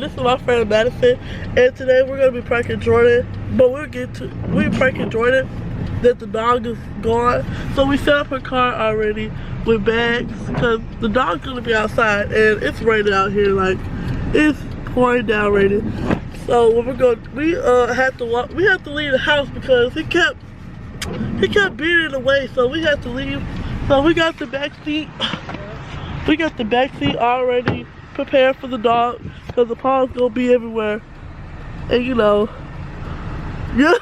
This is my friend Madison, and today we're gonna be pranking Jordan. But we're pranking Jordan that the dog is gone. So we set up her car already with bags because the dog's gonna be outside and it's raining out here, like it's pouring down raining. So what we're going, we have to leave the house because he kept beating it away. So we have to leave. So we got the back seat. We got the back seat already prepared for the dog because the paw's gonna be everywhere, and you know, yeah,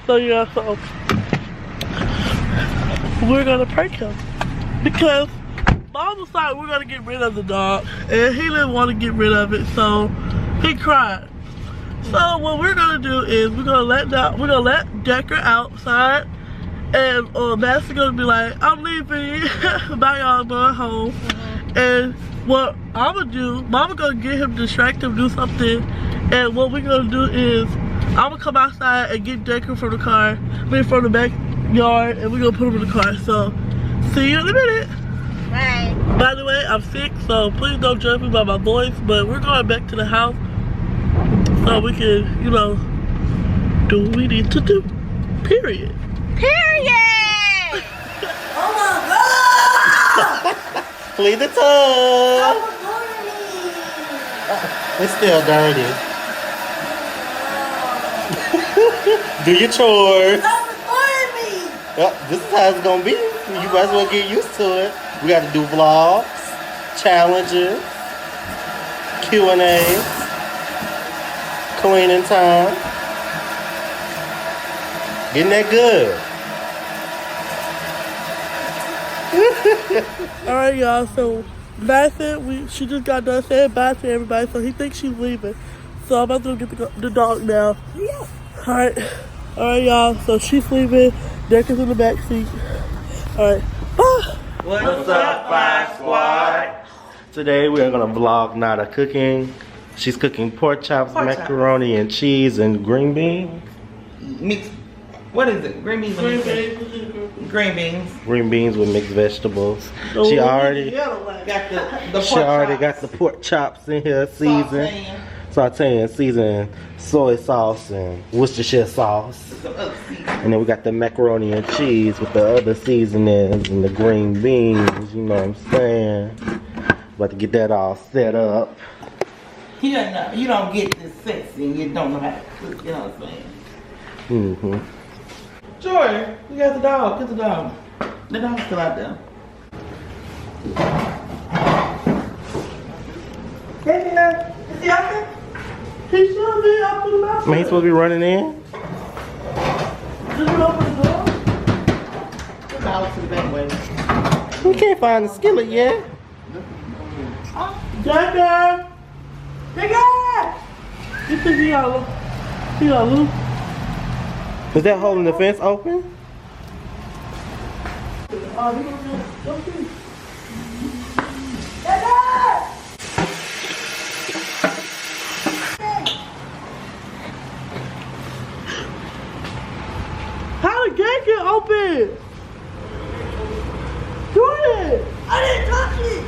so we're gonna prank him because Mom decided we're gonna get rid of the dog, and he didn't want to get rid of it, so he cried. So what we're gonna do is we're gonna let Decker outside. And Matt's gonna be like, I'm leaving, bye y'all, I'm going home. And what I'm gonna do, Mama gonna get him distracted, do something. And what we're gonna do is, I'm gonna come outside and get Decker from the car, from the backyard, and we're gonna put him in the car. So, see you in a minute. Bye. By the way, I'm sick, so please don't judge me by my voice, but we're going back to the house so we can, you know, do what we need to do, period. Period! Oh my god! Clean the tub. It's still dirty. Do your chores. Yep, this is how it's gonna be. You might as well get used to it. We gotta do vlogs, challenges, Q&As, cleaning time. Getting that good. Alright y'all, so Madison, she just got done saying bye to everybody, so he thinks she's leaving. So I'm about to go get the dog now. Yeah. Alright y'all, so she's leaving, Decker's in the back seat. Alright, bye. What's up, Fire Squad? Today we are gonna vlog Nada cooking. She's cooking pork chops, macaroni and cheese, and green beans. Mixed. What is it? Green beans. Green beans. Green beans with mixed vegetables. She already got the She already got the pork chops in here, seasoned, sauteing, seasoned soy sauce and Worcestershire sauce. And then we got the macaroni and cheese with the other seasonings and the green beans. You know what I'm saying? About to get that all set up. You don't get this sexy and you don't know how to cook. You know what I'm saying? Mm-hmm. Jordan, you got the dog. Get the dog. The dog's still out there. Hey, man. Is he out there? He should be up in the bathroom. Man, he's supposed to be running in? Did you open the door? The dog's to the back way. We can't find the skillet yet. Decker! Decker! You think he got loose? Is that holding the fence open? How the gate get open? Jordan! I didn't touch it!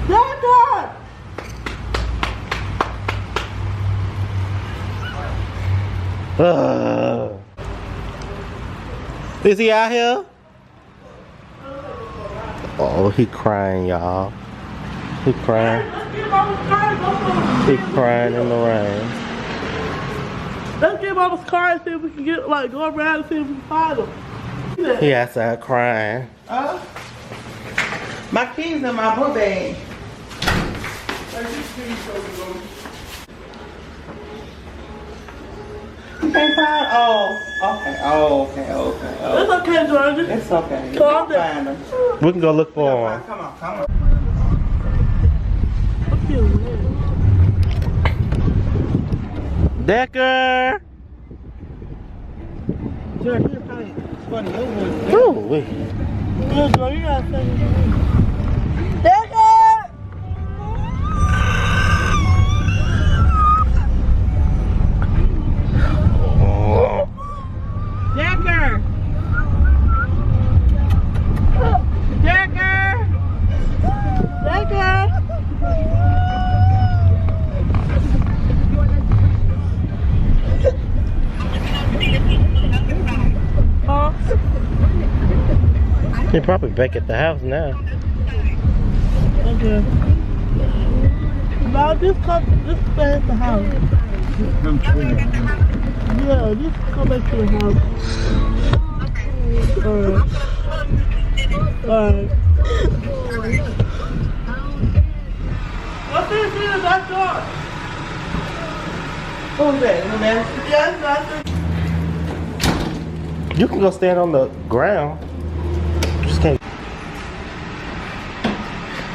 Decker! Is he out here? Oh, he crying, y'all. He crying. He crying in the rain. Let's get Mama's car and see if we can get, like, go around and see if we can find him. He outside crying. My keys in my book bag. You can't find? Oh, okay. Oh, okay. It's okay, Jordan. It's okay. Calm down. We can go look for him. Come on. get wet. Decker! Jared, here's probably funny. Oh, wait. Yeah, girl, you gotta say it. Decker! Decker! Decker! Huh? They're probably back at the house now. Okay. Now just stay at the house. Yeah, just come back to the house. Alright. Alright. What's this in the back door? Who's that? In the man? Yes, that's it. You can go stand on the ground. Just can't.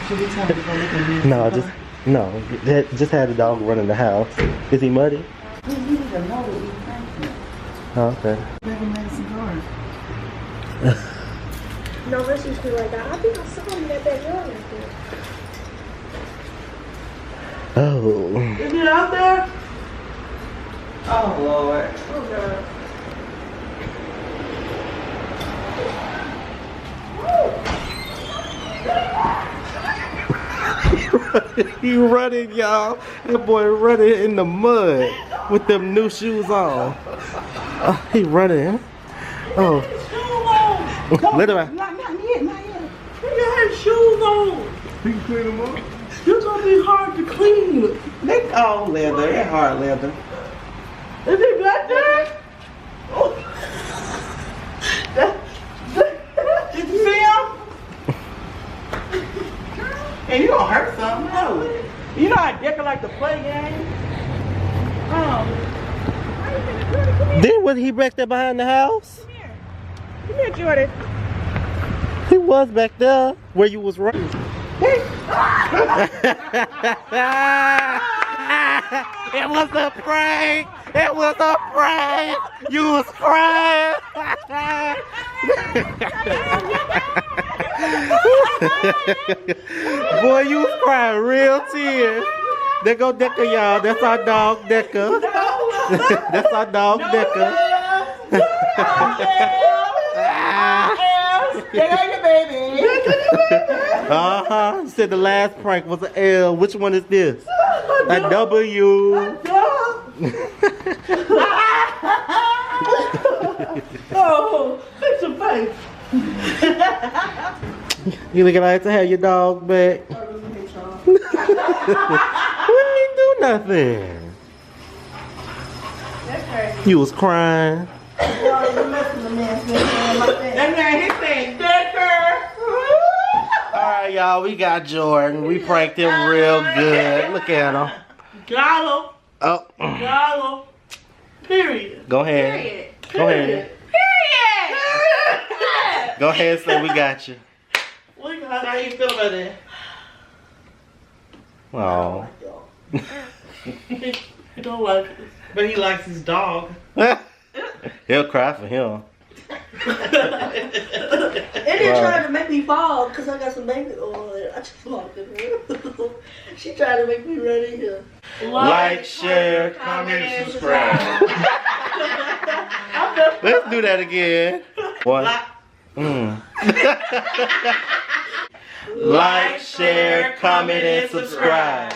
Should we tell him to go look at this? No, just have the dog run in the house. Is he muddy? We need to know that we thank him. Oh, okay. Baby Madison Garden. No, this used to be like that. I think I saw him in that backyard like that. Oh. Is he out there? Oh, Lord. Oh, God. He running, y'all. That boy running in the mud with them new shoes on. He running. Oh. Let him out. Not yet, not yet. He got his shoes on. You can clean them up? You're gonna be hard to clean. They all leather. They're hard leather. Is he back there? Oh. Did you see him? And you gonna hurt something, no. You know how Decker like to play games? Oh. Then was he back there behind the house? Come here, Jordan. He was back there where you was running. It was a prank! It was a prank! You was crying! Boy, you was crying real tears. There go Decker, y'all. That's our dog, Decker. That's our dog, Decker. Uh-huh. He said the last prank was an L. Which one is this? A W. Oh, fix your face. You looking like to have your dog back? We didn't do nothing. You was crying. That man, he said, Decker. Alright, y'all, we got Jordan. We pranked him real good. Look at him. Got him. Oh. Got him. Period. Go ahead. Go ahead. Go ahead and say we got you. We got How you feel about that? Oh. He don't like it. But he likes his dog. He'll cry for him. And they tried to make me fall because I got some baby oil there. I just walked in here. She tried to make me run in here. Like, share, comment, and subscribe. Let's do that again. One. Like, share, comment, and subscribe.